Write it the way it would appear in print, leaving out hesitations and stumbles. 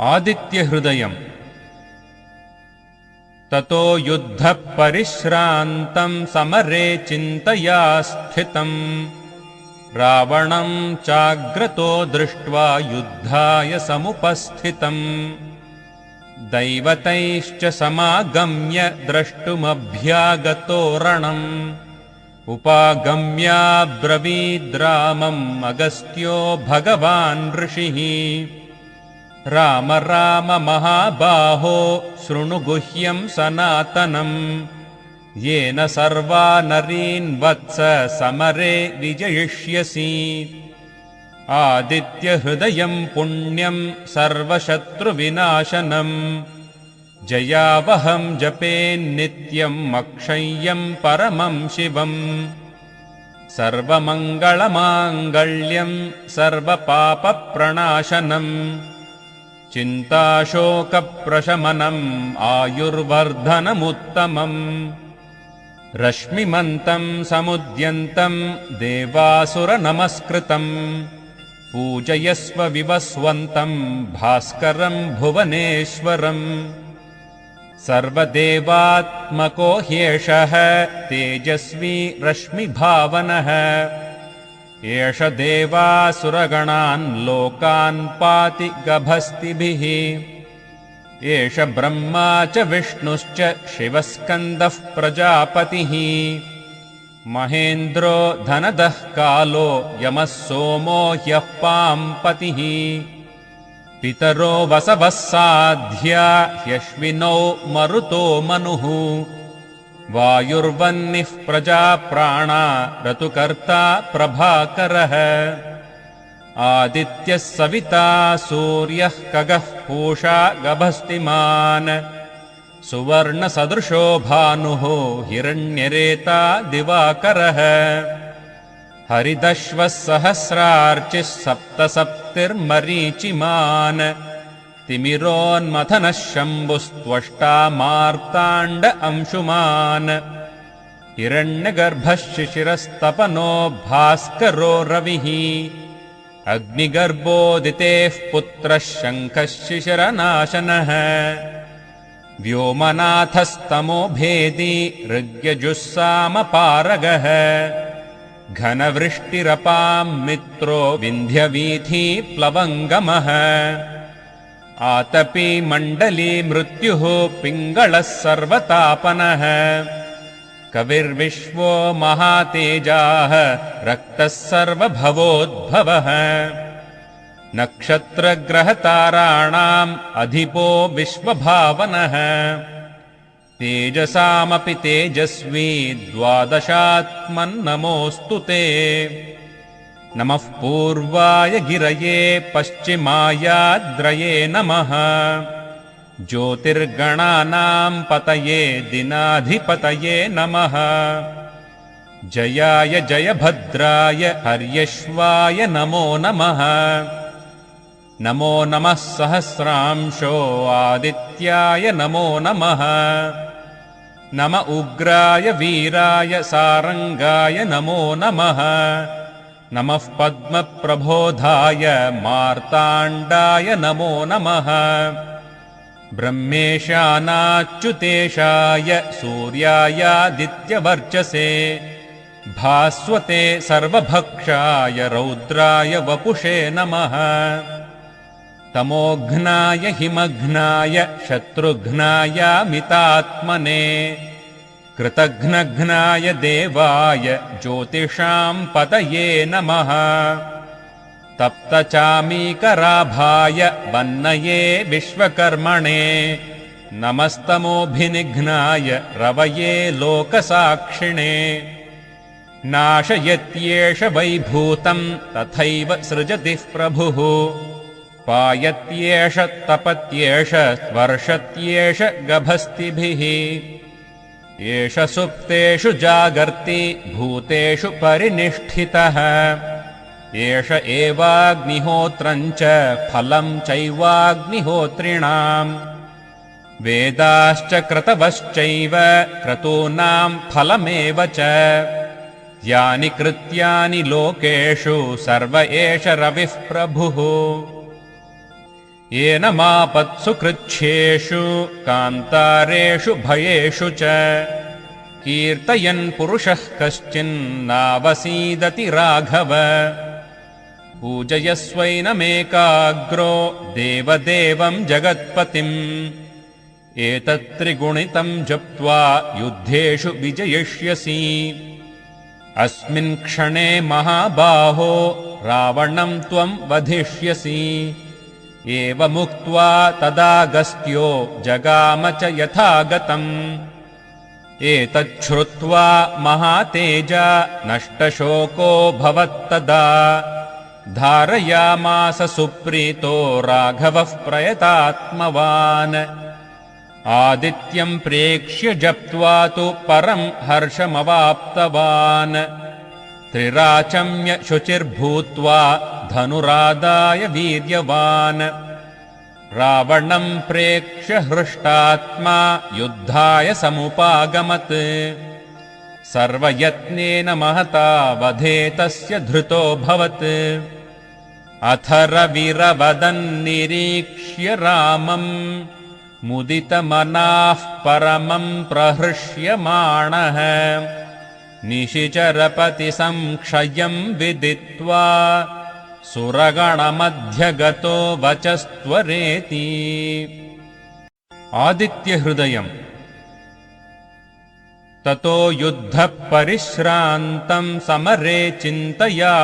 आदित्यहृदयम्। ततो युद्धः परिश्रान्तं समरे चिन्तया स्थितं, रावणं चाग्रतो दृष्ट्वा युद्धाय समुपस्थितम्। दैवतैश्च समागम्य द्रष्टुमभ्यागतो रणम्, उपागम्याब्रवीद्रामम् अगस्त्यो भगवान् ऋषिः। राम राम महाबाहो शृणु गुह्यं सनातनम्, येन सर्वा नरीन् वत्स समरे विजयिष्यसि। आदित्यहृदयं पुण्यं सर्वशत्रुविनाशनम्, जयावहं जपेन्नित्यम् अक्षय्यं परमं शिवम्। सर्वमङ्गलमाङ्गल्यं सर्वपापप्रणाशनम्, चिन्ताशोकप्रशमनम् आयुर्वर्धनमुत्तमम्। रश्मिमन्तं समुद्यन्तं देवासुरनमस्कृतम्, पूजयस्व विवस्वन्तं भास्करं भुवनेश्वरम्। सर्वदेवात्मको ह्येषः तेजस्वी रश्मिभावनः, एष देवासुरगणान् लोकान् पाति गभस्तिभिः। एष ब्रह्मा च विष्णुश्च शिवस्कन्दः प्रजापतिः, महेन्द्रो धनदः कालो यमः सोमो ह्यः पाम्पतिः। पितरो वसवः साध्या ह्यश्विनौ मरुतो मनुः, वायुर्वह्निः प्रजाप्राणा ऋतुकर्ता प्रभाकरः। आदित्यः सविता सूर्यः खगः पूषा गभस्तिमान्, सुवर्णसदृशो भानुः हिरण्यरेता दिवाकरः। हरिदश्वः सहस्रार्चिः सप्तसप्तिर्मरीचिमान्, तिमिरोन्मथनः शम्भुस्त्वष्टा मार्ताण्ड अंशुमान्। हिरण्यगर्भः शिशिरस्तपनो भास्करो रविः, अग्निगर्भोदितेः पुत्रः शङ्खः शिशिरनाशनः। व्योमनाथस्तमो भेदी ऋग्यजुस्सामपारगः, घनवृष्टिरपां मित्रो विन्ध्यवीथी प्लवङ्गमः। आतपी मण्डली मृत्युः पिङ्गळः सर्वतापनः, कविर्विश्वो महातेजाः रक्तः सर्वभवोद्भवः। नक्षत्रग्रहताराणाम् अधिपो विश्वभावनः, तेजसामपि तेजस्वी द्वादशात्मन्नमोऽस्तु ते। नमः पूर्वाय गिरये पश्चिमायाद्रये नमः, ज्योतिर्गणानां पतये दिनाधिपतये नमः। जयाय जयभद्राय हर्यश्वाय नमो नमः, नमो नमः सहस्रांशो आदित्याय नमो नमः। नम उग्राय वीराय सारंगाय नमो नमः, नमः पद्मप्रबोधाय मार्ताण्डाय नमो नमः। ब्रह्मेशानाच्युतेशाय सूर्यायादित्यवर्चसे, भास्वते सर्वभक्षाय रौद्राय वपुषे नमः। तमोघ्नाय हिमघ्नाय शत्रुघ्नायामितात्मने, कृतघ्नघ्नाय देवाय ज्योतिषां पतये नमः। तप्तचामीकराभाय वह्नये विश्वकर्मणे, नमस्तमोभिनिघ्नाय रवये लोकसाक्षिणे। नाशयत्येष वैभूतं तथैव सृजतिः प्रभुः, पायत्येष तपत्येष वर्षत्येष गभस्तिभिः। एष सुप्तेषु जागर्ति भूतेषु परिनिष्ठितः, एष एवाग्निहोत्रं च फलं चैवाग्निहोत्रिणाम्। वेदाश्च क्रतवश्चैव क्रतूनां फलमेव च, यानि कृत्यानि लोकेषु सर्व एष रविः प्रभुः। येन मापत्सु कृच्छ्रेषु कान्तारेषु भयेषु च कीर्तयन् पुरुषः कश्चिन्नावसीदति राघव पूजयस्वैनमेकाग्रो देवदेवम् जगत्पतिम् एतत्त्रिगुणितम् जप्त्वा युद्धेषु विजयिष्यसि अस्मिन् क्षणे महाबाहो रावणम् त्वम् वधिष्यसि एवमुक्त्वा तदागस्त्यो जगाम च यथागतम् एतच्छ्रुत्वा महातेजा नष्टशोको भवत्तदा धारयामास सुप्रीतो राघवः प्रयतात्मवान् आदित्यम् प्रेक्ष्य जप्त्वा तु परम् हर्षमवाप्तवान् त्रिराचम्य शुचिर्भूत्वा धनुरादाय वीर्यवान् रावणम् प्रेक्ष्य हृष्टात्मा युद्धाय समुपागमत् सर्वयत्नेन महता वधे तस्य धृतोऽभवत् अथ रविरवदन्निरीक्ष्य रामम् मुदितमनाः परमम् प्रहृष्यमाणः निशिचरपतिसंक्षयम् विदित्वा सुरगणमध्यगतो वचस्त्वरेति आदित्यहृदयम् ततो युद्धः परिश्रान्तम् समरे चिन्तया